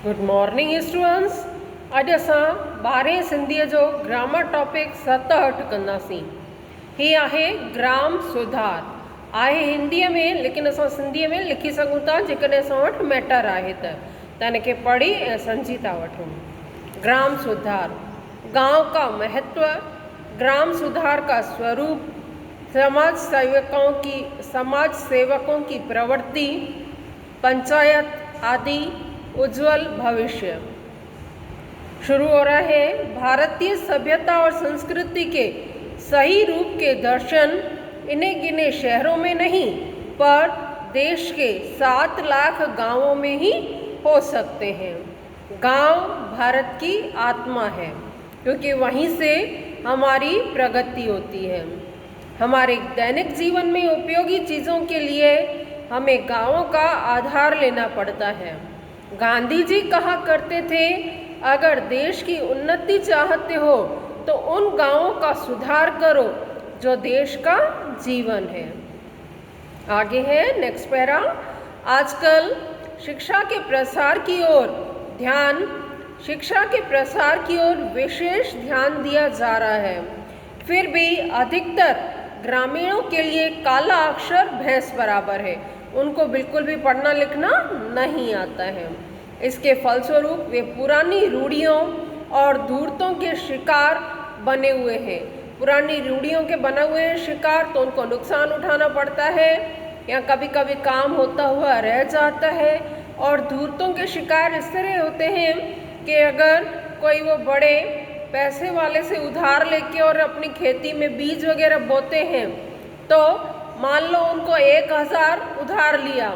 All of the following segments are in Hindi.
Good morning students. अॼु असां 12 सिंधीअ जो ग्रामर टॉपिक 7 कंदासीं। ही आहे ग्राम सुधार। आहे हिंदीअ में, लेकिन असां सिंधीअ में लिखी सघूं था जेकॾहिं असां वटि मैटर आहे त हिनखे पढ़ी ऐं सम्झी था वठूं। ग्राम सुधार, गांव का महत्व, ग्राम सुधार का स्वरूप, समाज सेवकों की प्रवृत्ति, पंचायत आदि, उज्जवल भविष्य। शुरू हो रहा है। भारतीय सभ्यता और संस्कृति के सही रूप के दर्शन इन्हें गिने शहरों में नहीं पर देश के 7 लाख गांवों में ही हो सकते हैं। गांव भारत की आत्मा है क्योंकि वहीं से हमारी प्रगति होती है। हमारे दैनिक जीवन में उपयोगी चीज़ों के लिए हमें गांवों का आधार लेना पड़ता है। गांधी जी कहा करते थे, अगर देश की उन्नति चाहते हो तो उन गांवों का सुधार करो जो देश का जीवन है। आगे है नेक्स्ट पैरा। आजकल शिक्षा के प्रसार की ओर विशेष ध्यान दिया जा रहा है। फिर भी अधिकतर ग्रामीणों के लिए काला अक्षर भैंस बराबर है। उनको बिल्कुल भी पढ़ना लिखना नहीं आता है। इसके फलस्वरूप वे पुरानी रूढ़ियों और धूर्तों के शिकार बने हुए हैं। पुरानी रूढ़ियों के बने हुए हैं शिकार, तो उनको नुकसान उठाना पड़ता है या कभी कभी काम होता हुआ रह जाता है। और धूर्तों के शिकार इस तरह होते हैं कि अगर कोई वो बड़े पैसे वाले से उधार लेके और अपनी खेती में बीज वगैरह बोते हैं, तो मान लो उनको 1000 उधार लिया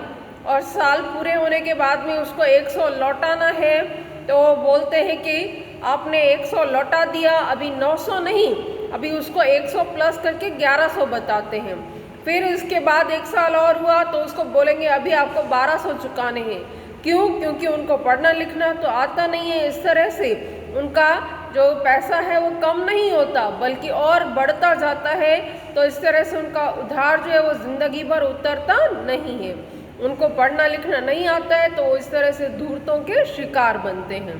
और साल पूरे होने के बाद में उसको 100 लौटाना है, तो वो बोलते हैं कि आपने 100 लौटा दिया, अभी 900 नहीं, अभी उसको 100 प्लस करके 1100 बताते हैं। फिर इसके बाद 1 साल और हुआ तो उसको बोलेंगे अभी आपको 1200 चुकाने हैं। क्यों? क्योंकि उनको पढ़ना लिखना तो आता नहीं है। इस तरह से उनका जो पैसा है वो कम नहीं होता बल्कि और बढ़ता जाता है। तो इस तरह से उनका उधार जो है वो ज़िंदगी भर उतरता नहीं है। उनको पढ़ना लिखना नहीं आता है तो इस तरह से धूर्तों के शिकार बनते हैं।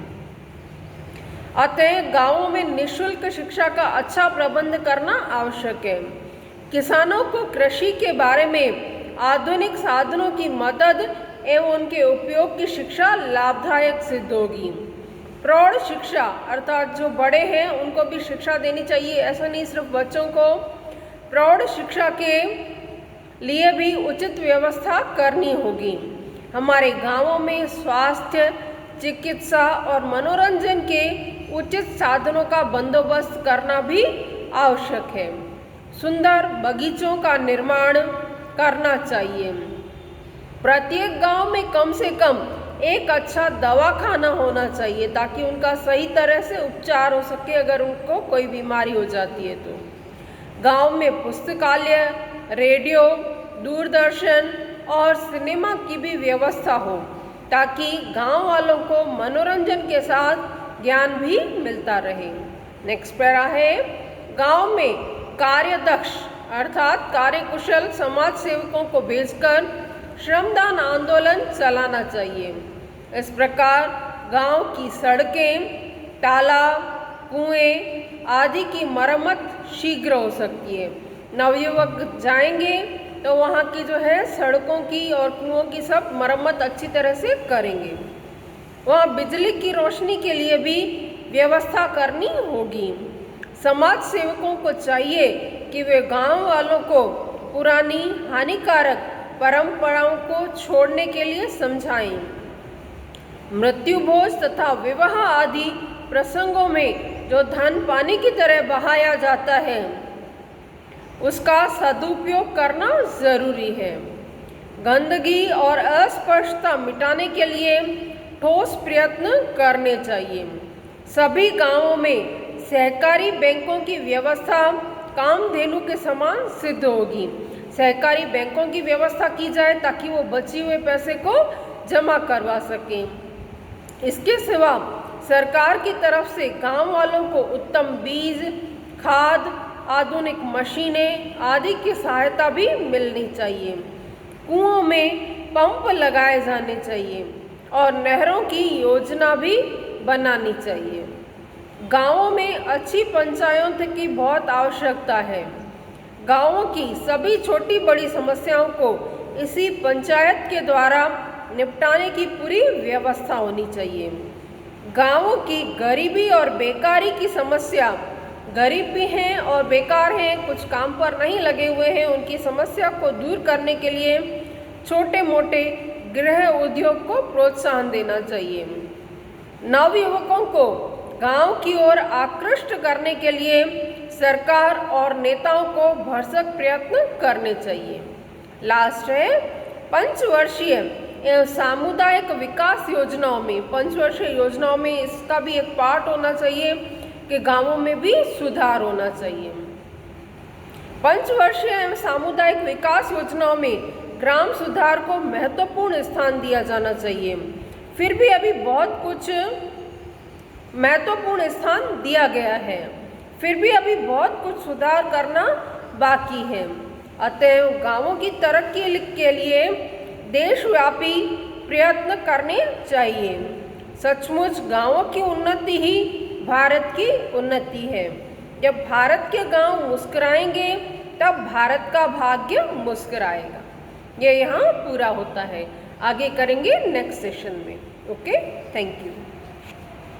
अतः गांवों में निःशुल्क शिक्षा का अच्छा प्रबंध करना आवश्यक है। किसानों को कृषि के बारे में आधुनिक साधनों की मदद एवं उनके उपयोग की शिक्षा लाभदायक सिद्ध होगी। प्रौढ़ शिक्षा अर्थात जो बड़े हैं उनको भी शिक्षा देनी चाहिए। ऐसा नहीं सिर्फ बच्चों को, प्रौढ़ शिक्षा के लिए भी उचित व्यवस्था करनी होगी। हमारे गांवों में स्वास्थ्य, चिकित्सा और मनोरंजन के उचित साधनों का बंदोबस्त करना भी आवश्यक है। सुंदर बगीचों का निर्माण करना चाहिए। प्रत्येक गांव में कम से कम एक अच्छा दवाखाना होना चाहिए ताकि उनका सही तरह से उपचार हो सके अगर उनको कोई बीमारी हो जाती है तो। गांव में पुस्तकालय, रेडियो, दूरदर्शन और सिनेमा की भी व्यवस्था हो ताकि गांव वालों को मनोरंजन के साथ ज्ञान भी मिलता रहे। नेक्स्ट पैरा है। गांव में कार्यदक्ष अर्थात कार्यकुशल समाज सेवकों को भेजकर श्रमदान आंदोलन चलाना चाहिए। इस प्रकार गांव की सड़कें, तालाब, कुएं आदि की मरम्मत शीघ्र हो सकती है। नवयुवक जाएंगे तो वहाँ की जो है सड़कों की और कुओं की सब मरम्मत अच्छी तरह से करेंगे। वहाँ बिजली की रोशनी के लिए भी व्यवस्था करनी होगी। समाज सेवकों को चाहिए कि वे गांव वालों को पुरानी हानिकारक परंपराओं को छोड़ने के लिए समझाएं। मृत्यु भोज तथा विवाह आदि प्रसंगों में जो धन पानी की तरह बहाया जाता है उसका सदुपयोग करना जरूरी है। गंदगी और अस्पष्टता मिटाने के लिए ठोस प्रयत्न करने चाहिए। सभी गांवों में सहकारी बैंकों की व्यवस्था कामधेनु के समान सिद्ध होगी। सहकारी बैंकों की व्यवस्था की जाए ताकि वो बचे हुए पैसे को जमा करवा सकें। इसके सिवा सरकार की तरफ से गांव वालों को उत्तम बीज, खाद, आधुनिक मशीनें आदि की सहायता भी मिलनी चाहिए। कुओं में पंप लगाए जाने चाहिए और नहरों की योजना भी बनानी चाहिए। गांवों में अच्छी पंचायत की बहुत आवश्यकता है। गांवों की सभी छोटी बड़ी समस्याओं को इसी पंचायत के द्वारा निपटाने की पूरी व्यवस्था होनी चाहिए। गांवों की गरीबी और बेकारी की समस्या, गरीब भी हैं और बेकार हैं, कुछ काम पर नहीं लगे हुए हैं, उनकी समस्या को दूर करने के लिए छोटे मोटे गृह उद्योग को प्रोत्साहन देना चाहिए। नवयुवकों को गांव की ओर आकृष्ट करने के लिए सरकार और नेताओं को भरसक प्रयत्न करने चाहिए। लास्ट है पंचवर्षीय एवं सामुदायिक विकास योजनाओं में, पंचवर्षीय योजनाओं में इसका भी एक पार्ट होना चाहिए कि गांवों में भी सुधार होना चाहिए। पंचवर्षीय एवं सामुदायिक विकास योजनाओं में ग्राम सुधार को महत्वपूर्ण स्थान दिया जाना चाहिए। फिर भी अभी बहुत कुछ महत्वपूर्ण स्थान दिया गया है, फिर भी अभी बहुत कुछ सुधार करना बाकी है। अतएव गांवों की तरक्की के लिए देशव्यापी प्रयत्न करने चाहिए। सचमुच गांवों की उन्नति ही भारत की उन्नति है। जब भारत के गांव मुस्कुराएंगे तब भारत का भाग्य मुस्कुराएगा। ये यहाँ पूरा होता है। आगे करेंगे नेक्स्ट सेशन में। Okay, thank you.